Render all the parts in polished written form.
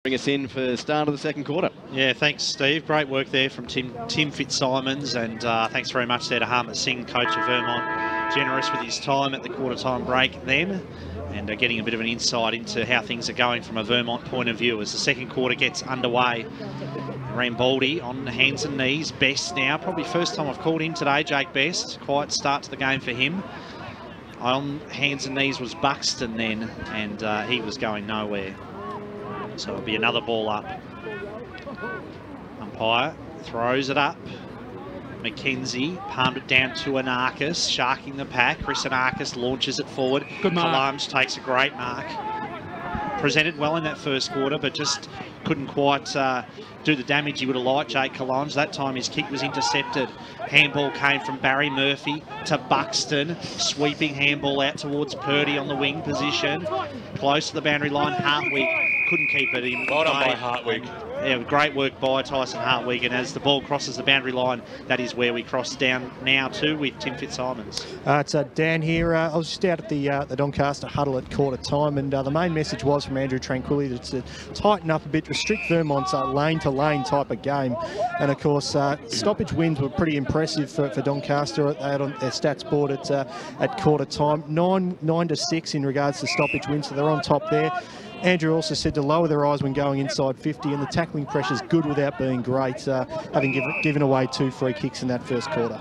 Bring us in for the start of the second quarter. Yeah, thanks, Steve. Great work there from Tim Fitzsimons, and thanks very much there to Harmit Singh, coach of Vermont. Generous with his time at the quarter-time break then, and getting a bit of an insight into how things are going from a Vermont point of view as the second quarter gets underway. Rambaldi on hands and knees. Best now, probably first time I've called him today, Jake Best. Quiet start to the game for him. On hands and knees was Buxton then, and he was going nowhere. So it'll be another ball up. Umpire throws it up. McKenzie palmed it down to Anarchis, sharking the pack. Chris Anarchis launches it forward. Good mark. Kalamj takes a great mark. Presented well in that first quarter, but just couldn't quite do the damage he would have liked, Jake Kalamj. That time his kick was intercepted. Handball came from Barry Murphy to Buxton. Sweeping handball out towards Purdy on the wing position. Close to the boundary line. Hartwig couldn't keep it in. Right on by Hartwig. Yeah, great work by Tyson Hartwig, and as the ball crosses the boundary line, that is where we cross down now to with Tim Fitzsimons. It's Dan here. I was just out at the Doncaster huddle at quarter time, and the main message was from Andrew Tranquilli to tighten up a bit, restrict Vermont's lane-to-lane type of game. And of course, stoppage wins were pretty impressive for Doncaster. They had on their stats board at quarter time, 9 to 6 in regards to stoppage wins, so they're on top there. Andrew also said to lower their eyes when going inside 50, and the tackling pressure's good without being great, having given away 2 free kicks in that first quarter.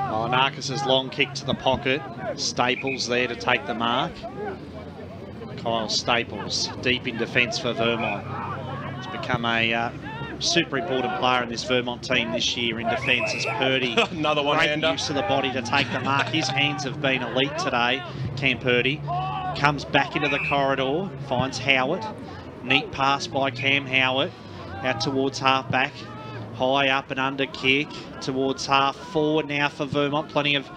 Oh, Narcis's long kick to the pocket. Staples there to take the mark. Kyle Staples, deep in defence for Vermont. He's become a super important player in this Vermont team this year in defence as Purdy. Another one-hander. Great use of the body to take the mark. His hands have been elite today, Cam Purdy. Comes back into the corridor, finds Howard. Neat pass by Cam Howard out towards half-back. High up and under kick towards half-forward now for Vermont. Plenty of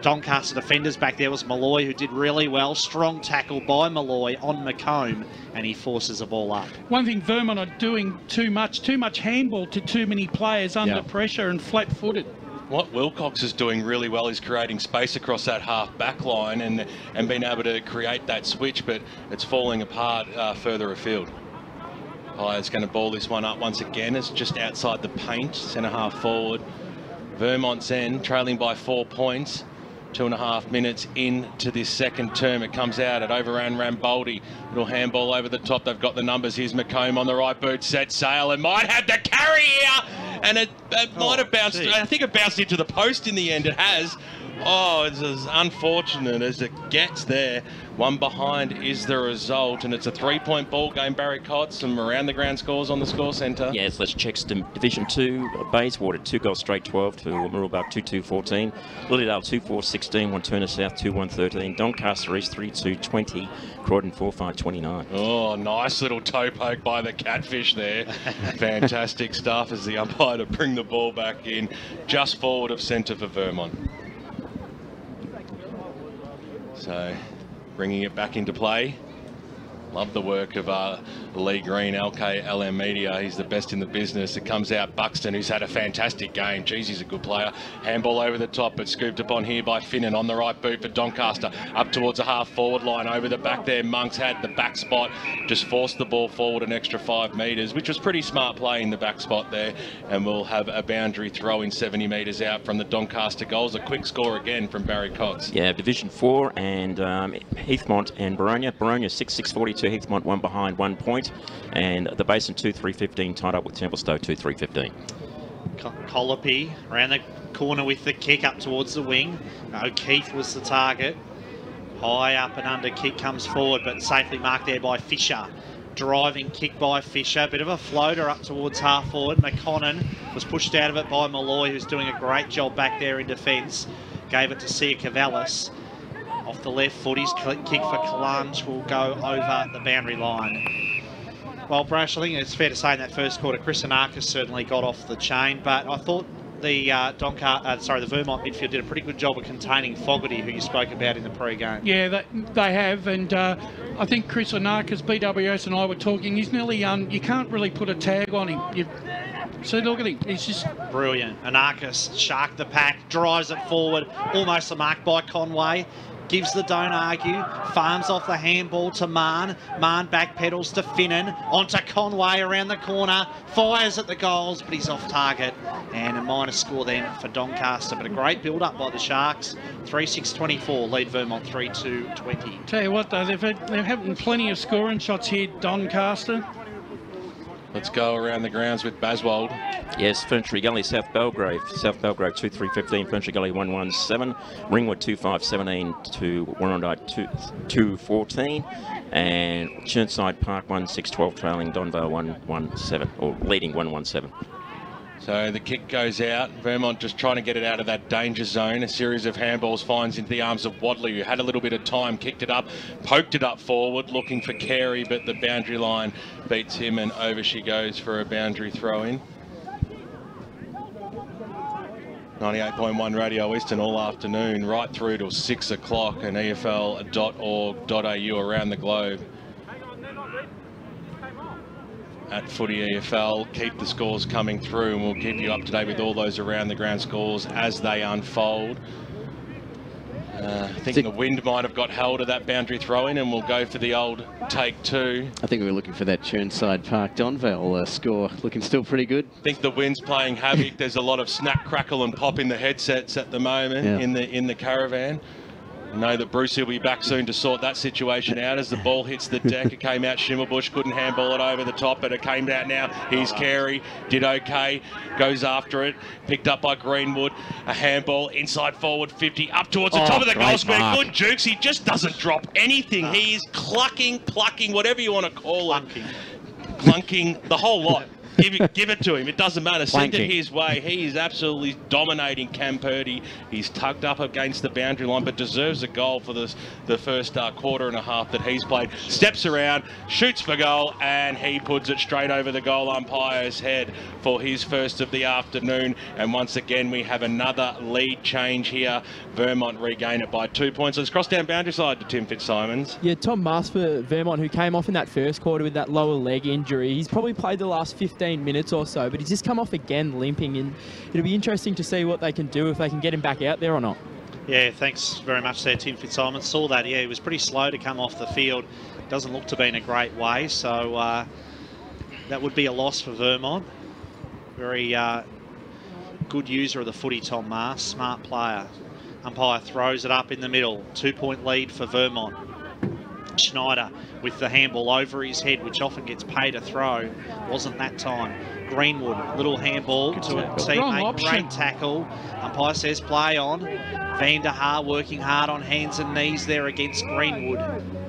Doncaster defenders back there. Was Malloy, who did really well. Strong tackle by Malloy on McComb, and he forces the ball up. One thing Vermont are doing too much handball to too many players under pressure and flat-footed. What Wilcox is doing really well is creating space across that half-back line and being able to create that switch, but it's falling apart further afield. Pire's going to ball this one up once again. It's just outside the paint, centre-half forward. Vermont's end, trailing by 4 points. 2.5 minutes into this second term. It comes out. It overran Rambaldi. Little handball over the top. They've got the numbers. Here's McComb on the right boot. Set sail and might have the carry here. And it might have bounced. I think it bounced into the post in the end. It has. Oh, it's as unfortunate as it gets there. One behind is the result, and it's a 3-point ball game. Barry Cott, some around the ground scores on the score centre. Yes, let's check Division 2. Bayswater 2 goals straight 12 to Mooroolbark 2-2-14. Lilydale 2-4-16. Wanturna South 2-1-13. Doncaster East 3-2-20. Croydon 4-5-29. Oh, nice little toe poke by the Catfish there. Fantastic stuff as the umpire to bring the ball back in just forward of centre for Vermont. So, bringing it back into play. Love the work of Lee Green, LM Media. He's the best in the business. It comes out Buxton, who's had a fantastic game. Geez, he's a good player. Handball over the top, but scooped upon here by Finnan on the right boot for Doncaster. Up towards the half-forward line. Over the back there, Monks had the back spot. Just forced the ball forward an extra 5 metres, which was pretty smart play in the back spot there. And we'll have a boundary throw in 70 metres out from the Doncaster goals. A quick score again from Barry Cox. Yeah, Division 4 and Heathmont and Boronia. Boronia 6-6-42. Heathmont 1 behind 1 point, and the Basin 2-3-15 tied up with Templestowe 2-3-15. Colopy around the corner with the kick up towards the wing. O'Keefe was the target. High up and under kick comes forward, but safely marked there by Fisher. Driving kick by Fisher, bit of a floater up towards half forward. McConnon was pushed out of it by Malloy, who's doing a great job back there in defence. Gave it to Sia Cavallis. Off the left foot, his kick for Kalamj will go over the boundary line. Well, Brash, I think it's fair to say in that first quarter, Chris Anarchis certainly got off the chain, but I thought the the Vermont midfield did a pretty good job of containing Fogarty, who you spoke about in the pre-game. Yeah, they have, and I think Chris Anarchis, BWS and I were talking, he's nearly, you can't really put a tag on him. See, look at him. He's just brilliant. Anarchis sharked the pack, drives it forward, almost a mark by Conway. gives the don't argue, farms off the handball to Marn. Marn backpedals to Finnan, onto Conway around the corner, fires at the goals, but he's off target. And a minor score then for Doncaster, but a great build-up by the Sharks. 3-6-24, lead Vermont 3-2-20. Tell you what, though, they're having plenty of scoring shots here, Doncaster. Let's go around the grounds with Baswold. Yes, Ferntree Gully, South Belgrave 2-3-15, Ferntree Gully 1-1-7, Ringwood 2-5-17 to Warrandyte 2-14, and Churnside Park 1-6-12 trailing Donvale 1-1-7, or leading 1-1-7. So the kick goes out. Vermont just trying to get it out of that danger zone. A series of handballs finds into the arms of Wadley, who had a little bit of time, kicked it up, poked it up forward, looking for Carey, but the boundary line beats him, and over she goes for a boundary throw-in. 98.1 Radio Eastern all afternoon, right through till 6 o'clock, and EFL.org.au around the globe. At Footy EFL, keep the scores coming through, and we'll keep you up to date with all those around the ground scores as they unfold. I think the wind might have got hold of that boundary throw-in, and we'll go for the old take two. I think we were looking for that Churnside Park Donvale score, looking still pretty good. I think the wind's playing havoc. There's a lot of snap, crackle and pop in the headsets at the moment, yeah, in the caravan. I know that Brucey will be back soon to sort that situation out as the ball hits the deck. It came out, Schimmelbusch couldn't handball it over the top, but it came out now. Here's Carey, did okay, goes after it, picked up by Greenwood. A handball, inside forward 50, up towards the top of the goal square. Good jukes, he just doesn't drop anything. He is clucking, plucking, whatever you want to call it. Clunking, the whole lot. Give it to him. It doesn't matter. Send it his way. He is absolutely dominating Cam Purdy. He's tugged up against the boundary line, but deserves a goal for the first quarter and a half that he's played. Steps around, shoots for goal, and he puts it straight over the goal umpire's head for his first of the afternoon. And once again, we have another lead change here. Vermont regain it by 2 points. Let's cross down boundary side to Tim Fitzsimons. Yeah, Tom Maas for Vermont, who came off in that first quarter with that lower leg injury. He's probably played the last 15 minutes or so, but he's just come off again limping, and it'll be interesting to see what they can do, if they can get him back out there or not. Yeah, thanks very much there, Tim Fitzsimons. Saw that, yeah, he was pretty slow to come off the field. Doesn't look to be in a great way, so that would be a loss for Vermont. Very good user of the footy, Tom Maas, smart player. Umpire throws it up in the middle. 2-point lead for Vermont. Schneider with the handball over his head, which often gets paid a throw. Wasn't that time. Greenwood, little handball to a teammate. Great tackle. Umpire says play on. Van der Haar working hard on hands and knees there against Greenwood.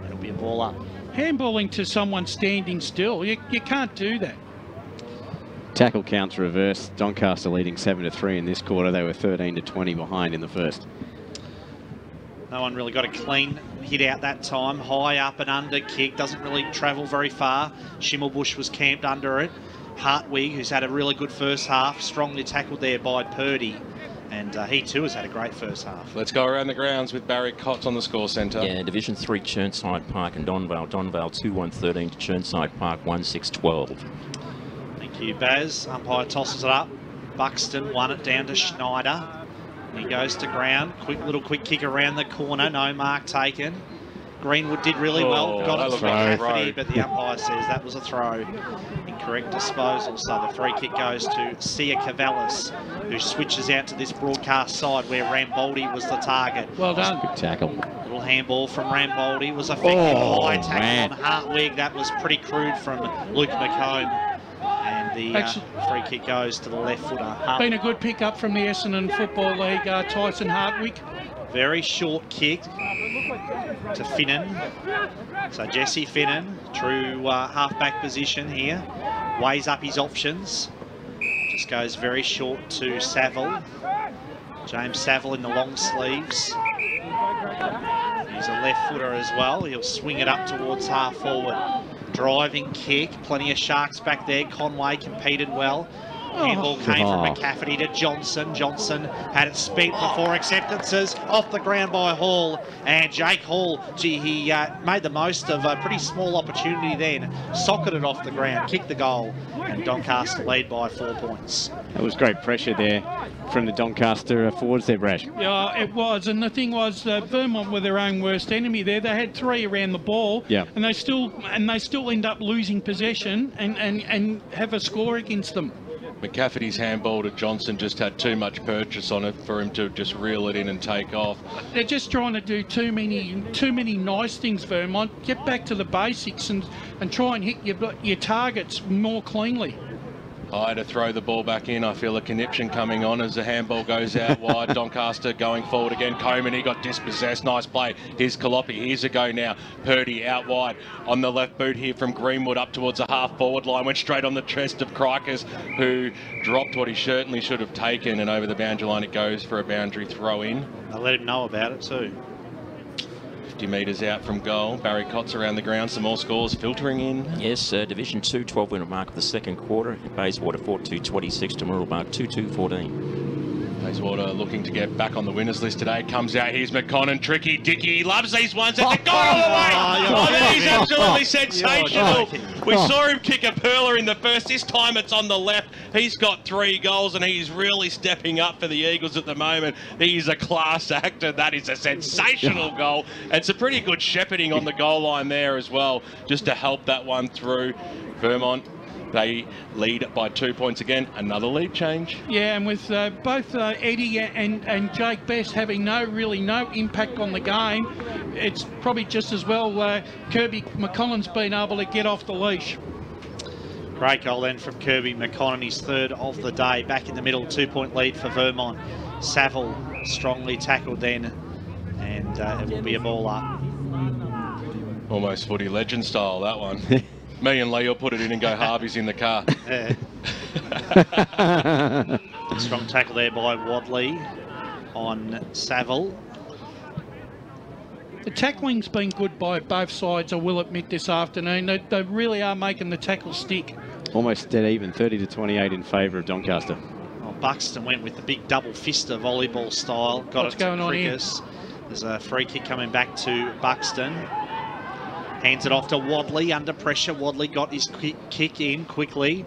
It'll be a ball up. Handballing to someone standing still, you can't do that. Tackle counts reversed. Doncaster leading 7-3 in this quarter. They were 13-20 behind in the first. No one really got a clean hit out that time. High up and under kick. Doesn't really travel very far. Schimmelbusch was camped under it. Hartwig, who's had a really good first half, strongly tackled there by Purdy. And he too has had a great first half. Let's go around the grounds with Barry Cotts on the score centre. Yeah, Division 3 Churnside Park and Donvale. Donvale 2-1-13 to Churnside Park 1-6-12. Thank you, Baz. Umpire tosses it up. Buxton won it down to Schneider. He goes to ground. Quick kick around the corner. No mark taken. Greenwood did really well. Got it from Cafferty, but the umpire says that was a throw. Incorrect disposal. So the free kick goes to Sia Cavallis, who switches out to this broadcast side where Ramboldi was the target. Well done. Good tackle. Little handball from Ramboldi was effective. High tackle on Hartwig. That was pretty crude from Luke McComb. And the free kick goes to the left footer. Been a good pick-up from the Essendon Football League, Tyson Hartwig. Very short kick to Finnan. So Jesse Finnan, true half-back position here. Weighs up his options. Just goes very short to Saville. James Saville in the long sleeves. He's a left footer as well. He'll swing it up towards half forward. Driving kick, plenty of Sharks back there. Conway competed well. Handball came from McCafferty to Johnson. Johnson had it spent before acceptances. Off the ground by Hall. And Jake Hall, gee, he made the most of a pretty small opportunity then. Socketed off the ground, kicked the goal. And Doncaster lead by 4 points. That was great pressure there from the Doncaster forwards there, Brash. Yeah, it was. And the thing was, Vermont were their own worst enemy there. They had 3 around the ball. Yeah. And they still end up losing possession and have a score against them. McCafferty's handball to Johnson just had too much purchase on it for him to just reel it in and take off. They're just trying to do too many nice things, Vermont. Get back to the basics and try and hit your targets more cleanly. High to throw the ball back in. I feel a conniption coming on as the handball goes out wide. Doncaster going forward again. Coleman, he got dispossessed. Nice play. Here's Calopi. Here's a go now. Purdy out wide on the left boot here from Greenwood up towards the half-forward line. Went straight on the chest of Crikers, who dropped what he certainly should have taken. And over the boundary line it goes for a boundary throw-in. I let him know about it too. 50 metres out from goal. Barry Cott's around the ground. Some more scores filtering in. Yes, Division 2, 12-minute mark of the second quarter. Bayswater 4-2-26 to Mooroolbark 2-2-14. Bayswater looking to get back on the winners list today. Comes out. Here's McConnon. Tricky. Dickey. He loves these ones. And they've gone all the way. He's absolutely sensational. We saw him kick a pearler in the first. This time it's on the left. He's got 3 goals and he's really stepping up for the Eagles at the moment. He's a class actor. That is a sensational goal. And some pretty good shepherding on the goal line there as well, just to help that one through. Vermont, they lead by 2 points again. Another lead change. Yeah, and with both Eddie and Jake Best having no impact on the game, it's probably just as well Kirby McConnell's been able to get off the leash. Great goal then from Kirby McConnell, his 3rd of the day. Back in the middle, 2-point lead for Vermont. Saville strongly tackled then, and it will be a ball up. Almost footy legend style, that one. Me and Lee will put it in and go Harvey's in the car. Yeah. Strong tackle there by Wadley on Saville. The tackling's been good by both sides, I will admit, this afternoon. They really are making the tackle stick. Almost dead even, 30-28 in favour of Doncaster. Well, Buxton went with the big double fister volleyball style. Got What's it to going on here? Crickers. There's a free kick coming back to Buxton. Hands it off to Wadley under pressure. Wadley got his kick in quickly.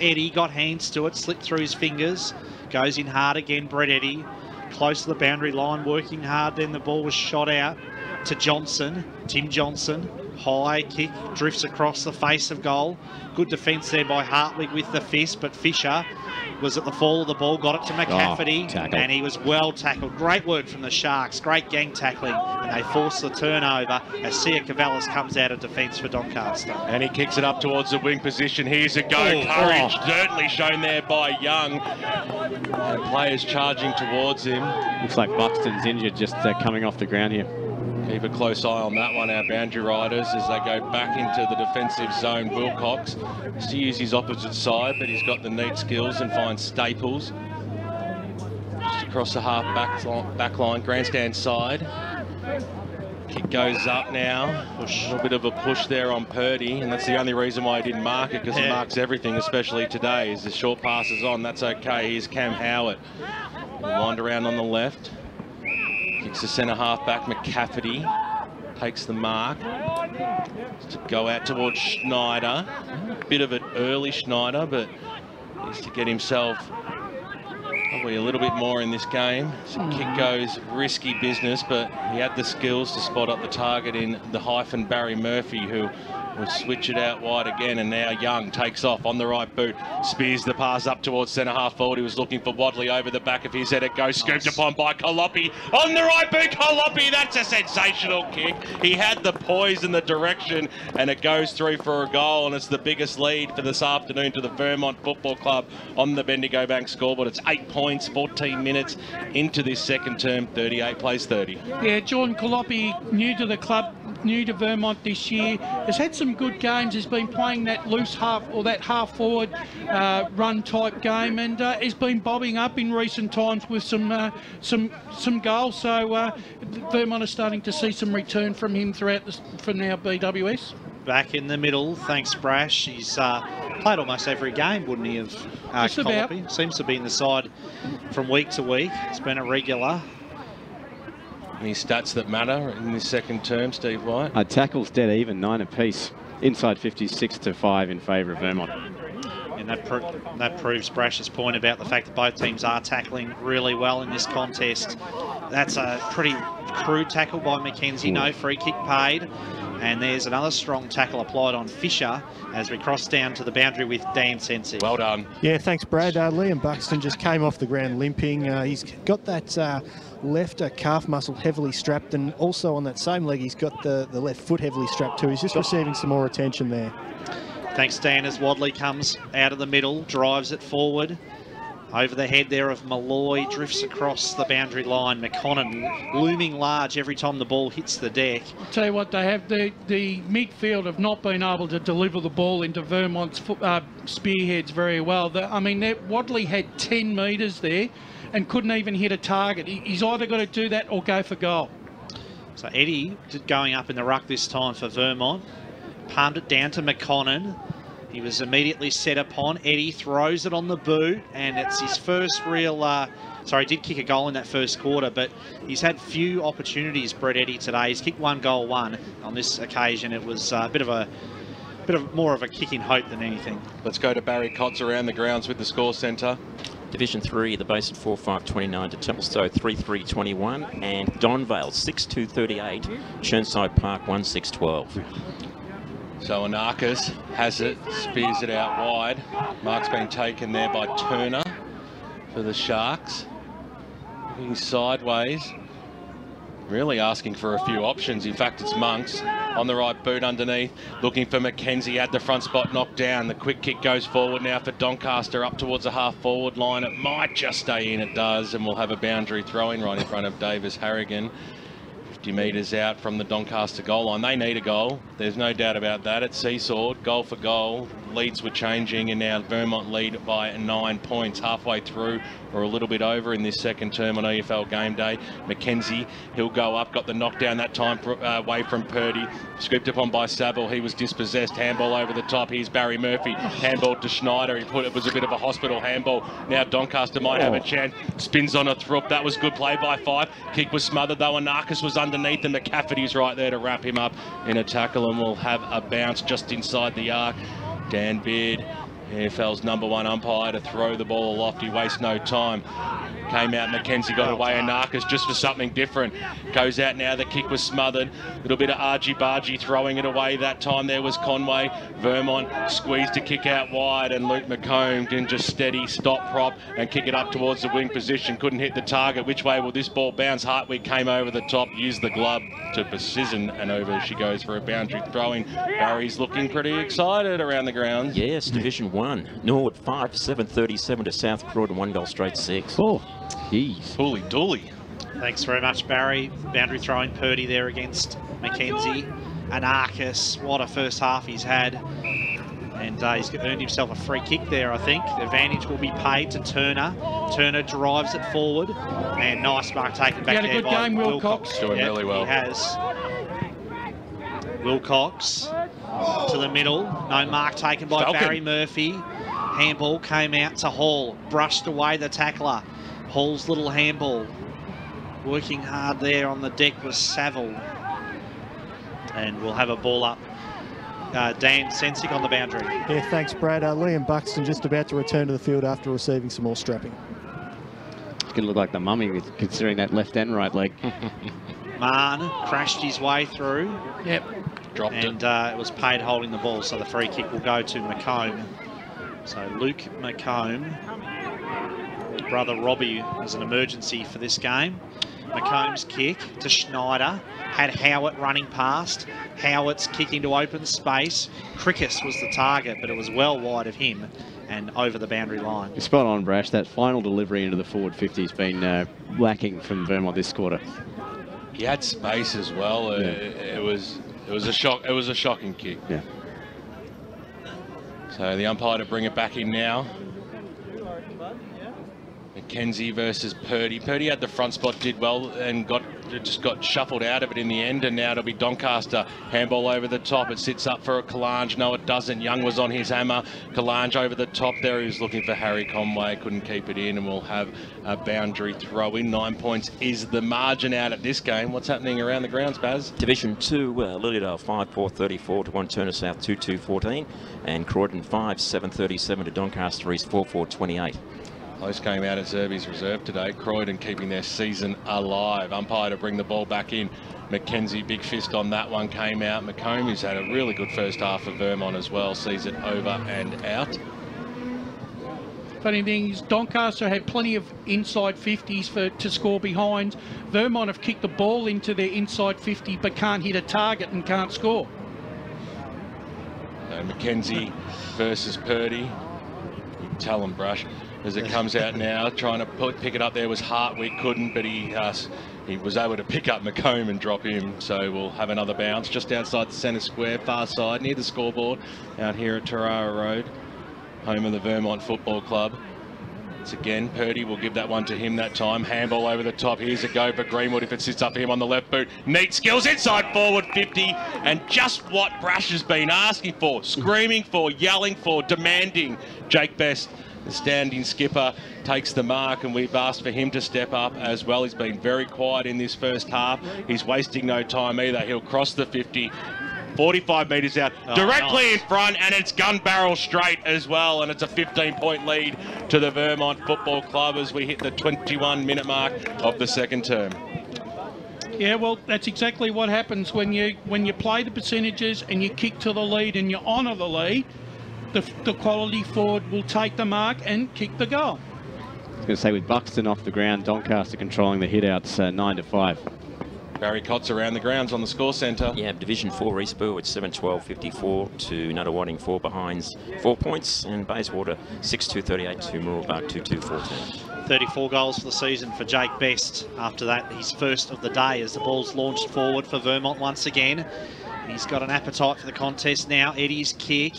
Eddie got hands to it, slipped through his fingers. Goes in hard again, Brett Eddie. Close to the boundary line, working hard. Then the ball was shot out to Johnson. Tim Johnson. High kick, drifts across the face of goal. Good defence there by Hartwig with the fist, but Fisher was at the fall of the ball, got it to McCafferty, and he was well tackled. Great work from the Sharks, great gang tackling, and they force the turnover as Sia Cavallis comes out of defence for Doncaster. And he kicks it up towards the wing position. Here's a go. Courage certainly shown there by Young. And players charging towards him. Looks like Buxton's injured, just coming off the ground here. Keep a close eye on that one, our boundary riders, as they go back into the defensive zone. Wilcox has to use his opposite side, but he's got the neat skills and finds Staples. Just across the half back line, grandstand side. Kick goes up now. A little bit of a push there on Purdy, and that's the only reason why he didn't mark it, because he marks everything, especially today, as the short passes on. That's okay. Here's Cam Howard. Wind around on the left. Kicks the centre half back, McCafferty takes the mark to go out towards Schneider. Bit of an early Schneider, but needs to get himself probably a little bit more in this game. So kick goes, risky business, but he had the skills to spot up the target in the hyphen Barry Murphy, who will switch it out wide again, and now Young takes off on the right boot, spears the pass up towards centre half forward. He was looking for Wadley over the back of his head. It goes scooped upon by Calopi on the right boot. Calopi, that's a sensational kick. He had the poise and the direction, and it goes through for a goal, and it's the biggest lead for this afternoon to the Vermont Football Club on the Bendigo Bank scoreboard. It's 8 points, 14 minutes into this second term. 38 plays 30. Yeah, Jordan Calopi, new to the club, new to Vermont this year, has had some good games. He's been playing that loose half, or that half forward run type game, and he's been bobbing up in recent times with some goals. So Vermont are starting to see some return from him throughout from now BWS. back in the middle. Thanks, Brash. He's played almost every game, wouldn't he, of Colopy? Seems to be in the side from week to week. It's been a regular. Any stats that matter in this second term, Steve White? Tackles dead even, 9 apiece. Inside 56-5 in favour of Vermont. And that proves Brash's point about the fact that both teams are tackling really well in this contest. That's a pretty crude tackle by Mackenzie. No free kick paid. And there's another strong tackle applied on Fisher as we cross down to the boundary with Dan Sensi. Well done. Yeah, thanks, Brad. Liam Buxton just came off the ground limping. He's got that left calf muscle heavily strapped, and also on that same leg he's got the left foot heavily strapped too. He's just receiving some more attention there. Thanks, Dan, as Wadley comes out of the middle, drives it forward. Over the head there of Malloy, drifts across the boundary line. McConnon looming large every time the ball hits the deck. I'll tell you what, they have the midfield have not been able to deliver the ball into Vermont's spearheads very well. Wadley had 10 metres there and couldn't even hit a target. He's either got to do that or go for goal. So Eddie going up in the ruck this time for Vermont. Palmed it down to McConnon. He was immediately set upon. Eddie throws it on the boot, and it's his first real... sorry, he did kick a goal in that first quarter, but he's had few opportunities, Brett Eddie, today. He's kicked 1 goal, 1. On this occasion, it was a bit of more of a kick in hope than anything. Let's go to Barry Cotts around the grounds with the score centre. Division 3, the Basin 4-5-29 to Templestowe 3-3-21, and Donvale 6-2-38, Churnside Park 1-6-12. So Anarchis has it, spears it out wide. Mark's been taken there by Turner for the Sharks. Looking sideways, really asking for a few options. In fact, it's Monks on the right boot underneath, looking for Mackenzie, had the front spot knocked down. The quick kick goes forward now for Doncaster up towards the half-forward line. It might just stay in, it does, and we'll have a boundary throw-in right in front of Davis Harrigan. 50 metres out from the Doncaster goal line. They need a goal. There's no doubt about that. It's seesawed, goal for goal. Leads were changing, and now Vermont lead by 9 points halfway through or a little bit over in this second term on EFL game day. Mackenzie, he'll go up, got the knockdown that time away from Purdy. Scooped upon by Saville. He was dispossessed. Handball over the top. Here's Barry Murphy. Handball to Schneider. It was a bit of a hospital handball. Now Doncaster might have a chance. Spins on a throop. That was good play by 5. Kick was smothered though, and Narcus was underneath, and McCafferty's right there to wrap him up in a tackle, and we'll have a bounce just inside the arc. Dan Beard, AFL's #1 umpire, to throw the ball aloft. He wastes no time. Came out, Mackenzie got away, and Narcus just for something different. Goes out now, the kick was smothered. Little bit of argy-bargy throwing it away that time. There was Conway. Vermont squeezed to kick out wide, and Luke McComb can just steady, stop, prop, and kick it up towards the wing position. Couldn't hit the target. Which way will this ball bounce? Hartwig came over the top, used the glove to precision, and over she goes for a boundary throwing. Barry's looking pretty excited around the ground. Yes, Division 1. Norwood 5-7-37 to South Croydon, 1 goal straight 6. Oh, jeez. Holy dooly. Thanks very much, Barry. Boundary throwing Purdy there against Mackenzie. Anarchis, what a first half he's had. And he's earned himself a free kick there, I think. The advantage will be paid to Turner. Turner drives it forward. And nice mark taken back there by game, Wilcox. Doing really well. He has. Wilcox to the middle. No mark taken by Falcon. Barry Murphy. Handball came out to Hall. Brushed away the tackler. Hall's little handball. Working hard there on the deck was Saville. And we'll have a ball up. Dan Sensick on the boundary. Yeah, thanks, Brad. Liam Buxton just about to return to the field after receiving some more strapping. It's going to look like the mummy, considering that left and right leg. Mahn crashed his way through. Yep. Dropped it. And it was paid holding the ball, so the free kick will go to McComb. So Luke McComb, brother Robbie, was an emergency for this game. McComb's kick to Schneider, had Howard running past. Howard's kick into open space. Crickus was the target, but it was well wide of him and over the boundary line. You're spot on, Brash. That final delivery into the forward 50 has been lacking from Vermont this quarter. He had space as well. Yeah. It was a shock. It was a shocking kick. Yeah. So the umpire to bring it back in now. Mackenzie versus Purdy. Purdy had the front spot, did well, and got just got shuffled out of it in the end, and now it'll be Doncaster. Handball over the top. It sits up for a Kalange. No, it doesn't. Young was on his hammer. Kalange over the top there. He's looking for Harry Conway. Couldn't keep it in, and we'll have a boundary throw in. 9 points is the margin out at this game. What's happening around the grounds, Baz? Division 2, Lilydale 5-4-34 to 1 Turner South 2-2-14, and Croydon 5-7-37 to Doncaster East 4-4-28. Close game out at Zerby's reserve today. Croydon keeping their season alive. Umpire to bring the ball back in. Mackenzie, big fist on that one, came out. McComb, who's had a really good first half for Vermont as well, sees it over and out. Funny thing is, Doncaster had plenty of inside 50s to score behind. Vermont have kicked the ball into their inside 50 but can't hit a target and can't score. So Mackenzie versus Purdy. You can tell him, Brush. As it comes out now, trying to pick it up there was Hartwig, couldn't, but he was able to pick up McComb and drop him. So we'll have another bounce just outside the centre square, far side, near the scoreboard, out here at Tarara Road, home of the Vermont Football Club. It's again, Purdy will give that one to him that time. Handball over the top. Here's a go for Greenwood if it sits up for him on the left boot. Neat skills inside forward 50. And just what Brash has been asking for, screaming for, yelling for, demanding. Jake Best, the standing skipper, takes the mark, and we've asked for him to step up as well. He's been very quiet in this first half. He's wasting no time either. He'll cross the 50. 45 metres out, directly in front, and it's gun barrel straight as well, and it's a 15-point lead to the Vermont Football Club as we hit the 21-minute mark of the second term. Yeah, well, that's exactly what happens when you play the percentages and you kick to the lead and you honour the lead. The quality forward will take the mark and kick the goal. I was going to say, with Buxton off the ground, Doncaster controlling the hit-outs 9-5. Barry Cott's around the grounds on the score centre. Yeah, Division 4 East Boo, it's 7-12-54 to Nuttawading 4 behinds 4 points, and Bayswater 6-2-38 to Mooroolbark 2-2-14. 34 goals for the season for Jake Best. After that, his first of the day as the ball's launched forward for Vermont once again. He's got an appetite for the contest now. Eddie's kick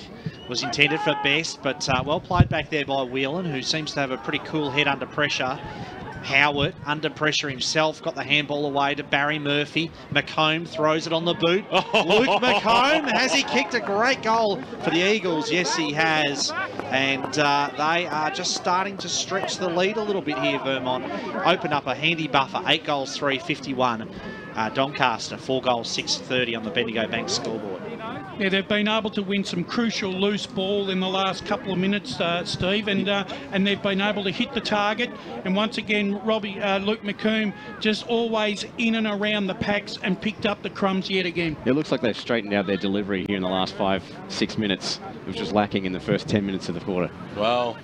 was intended for Best, but well played back there by Whelan, who seems to have a pretty cool head under pressure. Howard, under pressure himself, got the handball away to Barry Murphy. McComb throws it on the boot. Luke McComb, has he kicked a great goal for the Eagles? Yes, he has. And they are just starting to stretch the lead a little bit here, Vermont. Open up a handy buffer, 8 goals, 3-51. Doncaster, 4 goals, 6-30 on the Bendigo Bank scoreboard. Yeah, they've been able to win some crucial loose ball in the last couple of minutes, Steve, and they've been able to hit the target. And once again, Luke McComb just always in and around the packs and picked up the crumbs yet again. It looks like they've straightened out their delivery here in the last 5-6 minutes. It was just lacking in the first 10 minutes of the quarter. Well,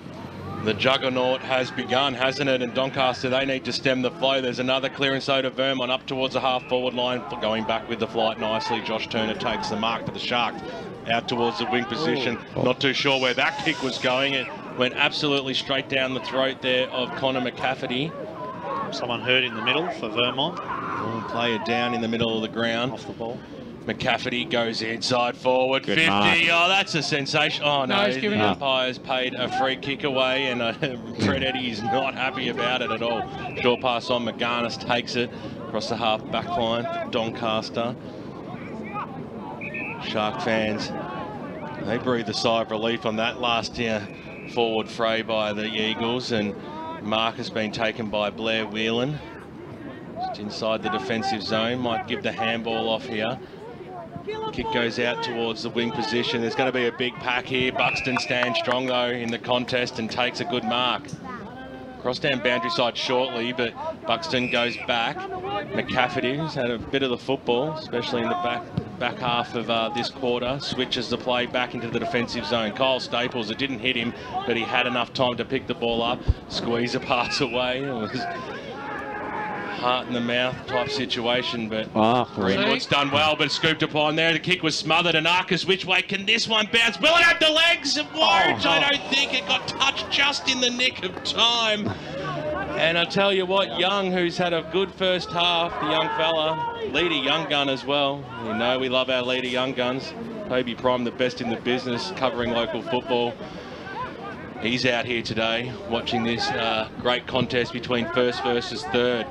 the juggernaut has begun, hasn't it? And Doncaster, they need to stem the flow. There's another clearance out of Vermont up towards the half-forward line. Going back with the flight nicely. Josh Turner takes the mark to the Sharks. Out towards the wing position. Not too sure where that kick was going. It went absolutely straight down the throat there of Connor McCafferty. Someone hurt in the middle for Vermont. Player down in the middle of the ground. Off the ball. McCafferty goes inside forward, Good 50. mark. Oh, that's a sensation. Oh, no, he's giving the up. umpire's paid a free kick away, and Fred Eddy is not happy about it at all. Short pass on, McGarnis takes it across the half back line, Doncaster. Shark fans, they breathe a sigh of relief on that last forward fray by the Eagles, and mark has been taken by Blair Whelan. Just inside the defensive zone, might give the handball off here. Kick goes out towards the wing position. There's going to be a big pack here. Buxton stands strong, though, in the contest and takes a good mark. Cross down boundary side shortly, but Buxton goes back. McCafferty's had a bit of the football, especially in the back half of this quarter. Switches the play back into the defensive zone. Kyle Staples, it didn't hit him, but he had enough time to pick the ball up. Squeeze a pass away. It was heart in the mouth type situation, but Greenwood's done well, but scooped upon there. The kick was smothered, and Arcus, which way can this one bounce? Will it have the legs? It won't. I don't think it got touched just in the nick of time. And I tell you what, Young, who's had a good first half, the young fella, leader young gun as well. You know we love our leader young guns. Toby Prime, the best in the business, covering local football. He's out here today watching this great contest between first versus third.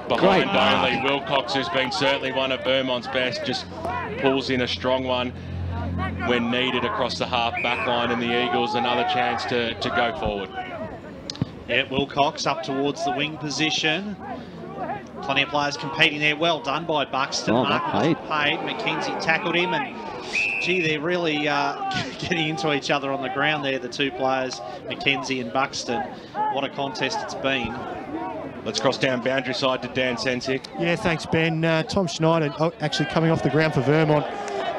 behind only. Wilcox, who's been certainly one of Vermont's best, just pulls in a strong one when needed across the half back line, and the Eagles another chance to go forward. Yeah, Wilcox up towards the wing position. Plenty of players competing there. Well done by Buxton. Oh, Martin paid. McKenzie tackled him, and gee, they're really getting into each other on the ground there, the two players, McKenzie and Buxton. What a contest it's been. Let's cross down boundary side to Dan Sensick. Yeah, thanks, Ben. Tom Schneider actually coming off the ground for Vermont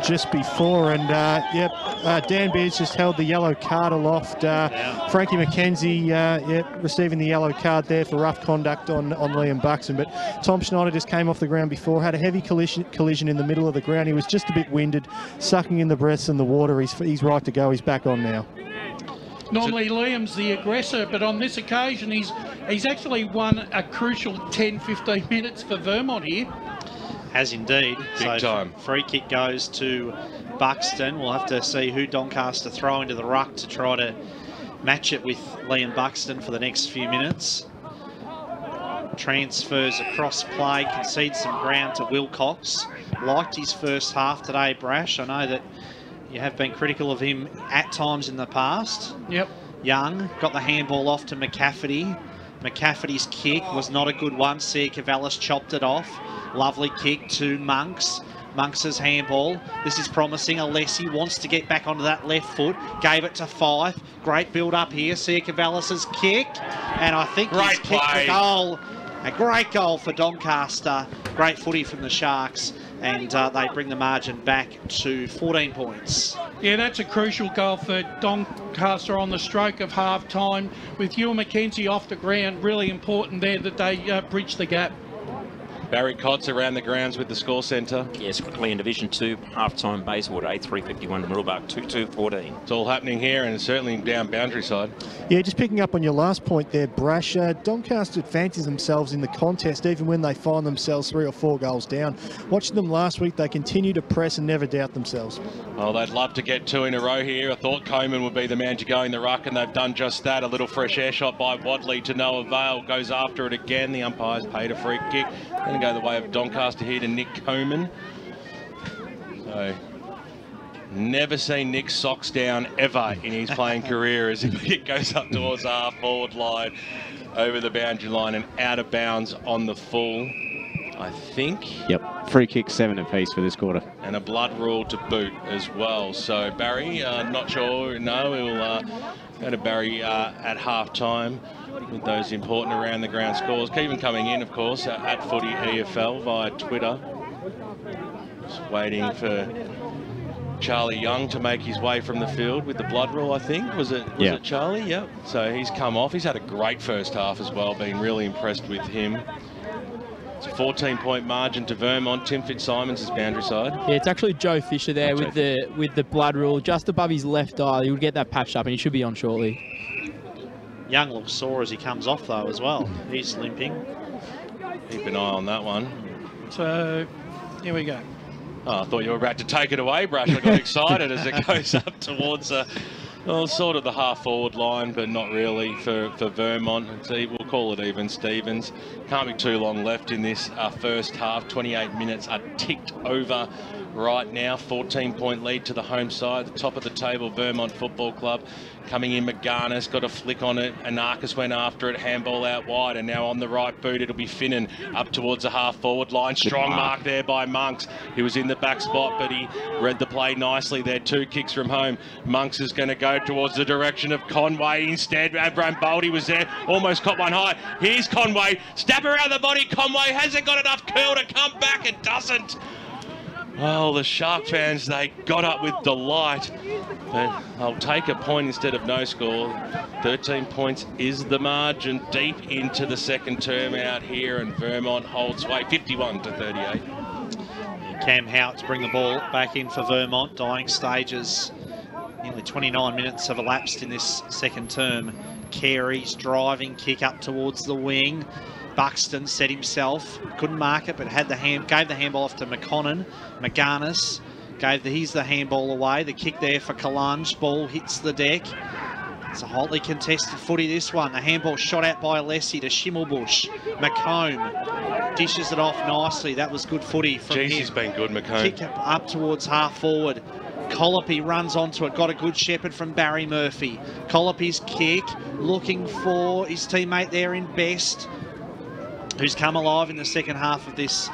just before, and Dan Beers just held the yellow card aloft. Frankie McKenzie receiving the yellow card there for rough conduct on Liam Buxton, but Tom Schneider just came off the ground before, had a heavy collision in the middle of the ground. He was just a bit winded, sucking in the breaths and the water. He's right to go. He's back on now. Normally Liam's the aggressor, but on this occasion he's actually won a crucial 10-15 minutes for Vermont here. Has indeed. Big time. Free kick goes to Buxton. We'll have to see who Doncaster throw into the ruck to try to match it with Liam Buxton for the next few minutes. Transfers across play, concedes some ground to Wilcox. Liked his first half today, Brash. I know that you have been critical of him at times in the past. Yep. Young got the handball off to McCafferty. McCafferty's kick was not a good one. Sia Cavallis chopped it off. Lovely kick to Monks. Monks' handball. This is promising. Alessi wants to get back onto that left foot. Gave it to Fife. Great build up here. Sia Cavallis' kick. And I think he's kicked the goal. A great goal for Doncaster. Great footy from the Sharks. And they bring the margin back to 14 points. Yeah, that's a crucial goal for Doncaster on the stroke of half-time. With Ewan McKenzie off the ground, really important there that they bridge the gap. Barry Cotts around the grounds with the score centre. Yes, quickly in Division 2, half-time Bayswater 8-3-51 to Middlebark 2-2-14. It's all happening here, and certainly down boundary side. Yeah, just picking up on your last point there, Brash. Doncaster fancies themselves in the contest even when they find themselves 3 or 4 goals down. Watching them last week, they continue to press and never doubt themselves. Well, they'd love to get 2 in a row here. I thought Coleman would be the man to go in the ruck, and they've done just that. A little fresh air shot by Wadley to no avail. Goes after it again. The umpire's paid a free kick. Going to go the way of Doncaster here to Nick Coleman. So, never seen Nick's socks down ever in his playing career as it goes up towards the half-forward line, over the boundary line and out of bounds on the full, I think. Yep, free kick 7 apiece for this quarter. And a blood rule to boot as well. So Barry, not sure, no, we'll go to Barry at half-time with those important around the ground scores. Keep them coming in, of course, at Footy EFL via Twitter. Just waiting for Charlie Young to make his way from the field with the blood rule, I think. Was it Charlie? Yep. So he's come off. He's had a great first half as well. Been really impressed with him. It's a 14-point margin to Vermont. Tim Fitzsimons is boundary side. Yeah, it's actually Joe Fisher there with the blood rule just above his left eye. He'll get that patched up and he should be on shortly. Young looks sore as he comes off though as well. He's limping. Keep an eye on that one. So here we go. Oh, I thought you were about to take it away, Brash. I got excited as it goes up towards sort of the half-forward line, but not really for Vermont. We'll call it even Stevens. Can't be too long left in this first half. 28 minutes are ticked over right now. 14-point lead to the home side. The top of the table, Vermont Football Club. Coming in, McGarnis got a flick on it. Anarchis went after it. Handball out wide. And now on the right boot, it'll be Finnan up towards the half-forward line. Strong mark there by Monks. He was in the back spot, but he read the play nicely there. 2 kicks from home. Monks is going to go towards the direction of Conway. Instead, Abraham Boldy was there. Almost caught one high. Here's Conway. Stab around the body. Conway hasn't got enough curl to come back. It doesn't. Well, the Shark fans, they got up with delight. But I'll take a point instead of no score. 13 points is the margin deep into the second term out here, and Vermont holds sway 51-38. Cam Howitt to bring the ball back in for Vermont. Dying stages. Nearly 29 minutes have elapsed in this second term. Carey's driving kick up towards the wing. Buxton set himself, couldn't mark it, but had gave the handball off to McConnon. McGarnis he's the handball away. The kick there for Kalunge. Ball hits the deck. It's a hotly contested footy, this one. The handball shot out by Alessi to Schimmelbusch. McComb dishes it off nicely. That was good footy from him. He's been good, McComb. Kick up towards half forward. Colopy runs onto it, got a good shepherd from Barry Murphy. Colopy's kick, looking for his teammate there in Best, who's come alive in the second half of this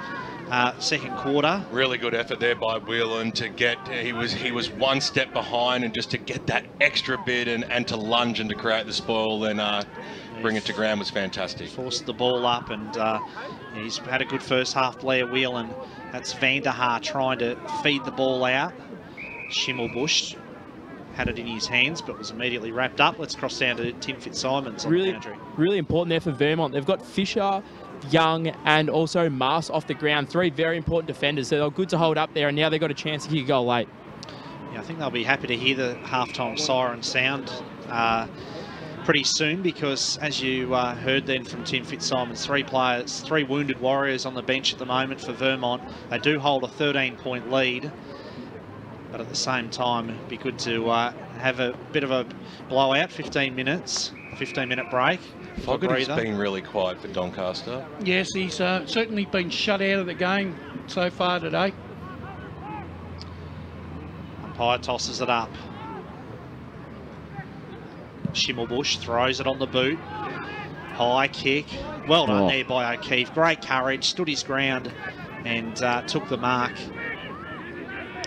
second quarter. Really good effort there by Whelan to get, he was one step behind, and just to get that extra bit and to lunge and to create the spoil, then bring it to ground was fantastic. Forced the ball up, and he's had a good first half, Blair Whelan. That's Vanderhaar trying to feed the ball out. Schimmelbusch had it in his hands, but was immediately wrapped up. Let's cross down to Tim Fitzsimons on the boundary. Really important there for Vermont. They've got Fisher, Young, and also Mars off the ground. 3 very important defenders. So they're good to hold up there, and now they've got a chance to kick a goal late. Yeah, I think they'll be happy to hear the halftime siren sound pretty soon, because as you heard then from Tim Fitzsimons, 3 players, 3 wounded Warriors on the bench at the moment for Vermont. They do hold a 13-point lead, but at the same time, it'd be good to have a bit of a blowout, 15 minutes, 15-minute break. Fogarty's been really quiet for Doncaster. Yes, he's certainly been shut out of the game so far today. Umpire tosses it up. Schimmelbusch throws it on the boot. High kick. Well done there by O'Keefe. Great courage, stood his ground and took the mark.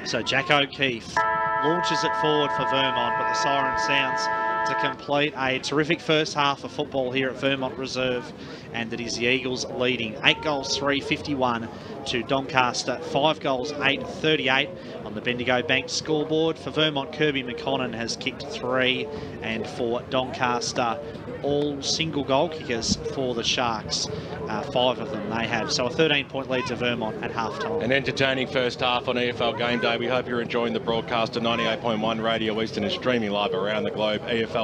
So Jack O'Keefe launches it forward for Vermont, but the siren sounds to complete a terrific first half of football here at Vermont Reserve, and it is the Eagles leading 8 goals 3-51 to Doncaster 5 goals 8-38 on the Bendigo Bank scoreboard. For Vermont, Kirby McConnon has kicked 3, and for Doncaster, all single goal kickers for the Sharks. 5 of them they have. So a 13-point lead to Vermont at halftime. An entertaining first half on EFL Game Day. We hope you're enjoying the broadcast of 98.1 Radio Eastern and streaming live around the globe. EFL.org.au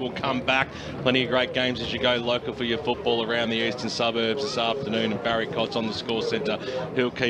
will come back. Plenty of great games as you go local for your football around the eastern suburbs this afternoon. And Barry Cott's on the score centre. He'll keep